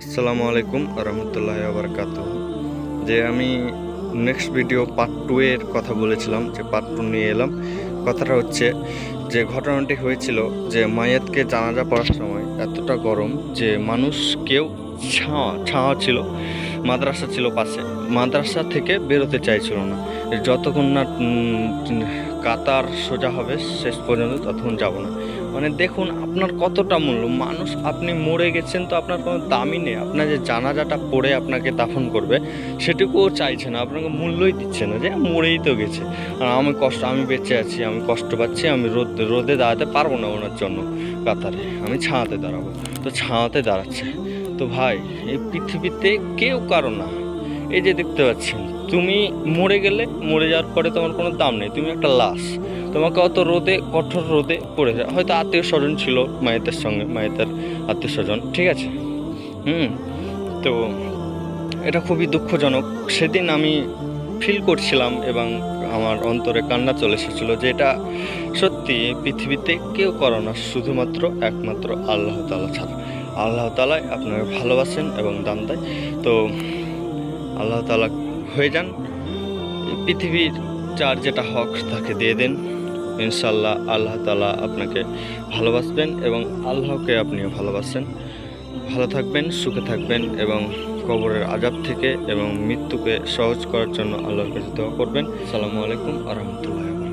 আসসালামু আলাইকুম রহমতুল্লাহ বারাকাতুহু। যে আমি নেক্সট ভিডিও পার্ট 2 এর কথা বলেছিলাম, যে পার্ট 2 নিয়ে এলাম। কথাটা হচ্ছে যে ঘটনাটি হয়েছিল যে মাইয়াতকে জানাজা পড়ার সময় এতটা গরম যে মানুষ কেউ ছাওয়া ছিল, মাদ্রাসা ছিল পাশে, মাদ্রাসা থেকে বেরোতে চাইছিল না। যতক্ষণ না কাতার সোজা হবে শেষ পর্যন্ত ততক্ষণ যাব না। মানে দেখুন আপনার কতটা মূল্য মানুষ, আপনি মরে গেছেন তো আপনার কোনো দামই নেই। আপনার যে জানাজাটা পড়ে আপনাকে দাফন করবে সেটুকুও চাইছে না, আপনাকে মূল্যই দিচ্ছে না, যে মরেই তো গেছে। আর আমি বেঁচে আছি, আমি কষ্ট পাচ্ছি, আমি রোদে দাঁড়াতে পারবো না ওনার জন্য কাতারে, আমি ছায়াতে দাঁড়াবো। তো ছায়াতে দাঁড়াচ্ছে। তো ভাই, এই পৃথিবীতে কেউ কারো না। এই যে দেখতে পাচ্ছেন, তুমি মরে গেলে, মরে যাওয়ার পরে তোমার কোনো দাম নেই, তুমি একটা লাশ। তোমাকে অত রোদে, কঠোর রোদে পড়ে যায়, হয়তো আত্মীয় স্বজন ছিল মায়েদের সঙ্গে, মায়েদের আত্মীয় স্বজন, ঠিক আছে। তো এটা খুবই দুঃখজনক। সেদিন আমি ফিল করছিলাম এবং আমার অন্তরে কান্না চলে এসেছিলো যে এটা সত্যি পৃথিবীতে কেউ করো না, শুধুমাত্র একমাত্র আল্লাহ তাআলা ছাড়া। আল্লাহ তাআলাই আপনাকে ভালোবাসেন এবং দান দেয়। তো আল্লাহ তাআলা হয়ে যান, এই পৃথিবীর যার যেটা হক তাকে দিয়ে দেন। ইনশাল্লাহ আল্লাহ তাআলা আপনাকে ভালোবাসবেন এবং আল্লাহকে আপনিও ভালোবাসেন। ভালো থাকবেন, সুখে থাকবেন এবং কবরের আযাব থেকে এবং মৃত্যুকে সহজ করার জন্য আল্লাহর কাছে দোয়া করবেন। আসসালামু আলাইকুম ওয়া রাহমাতুল্লাহি।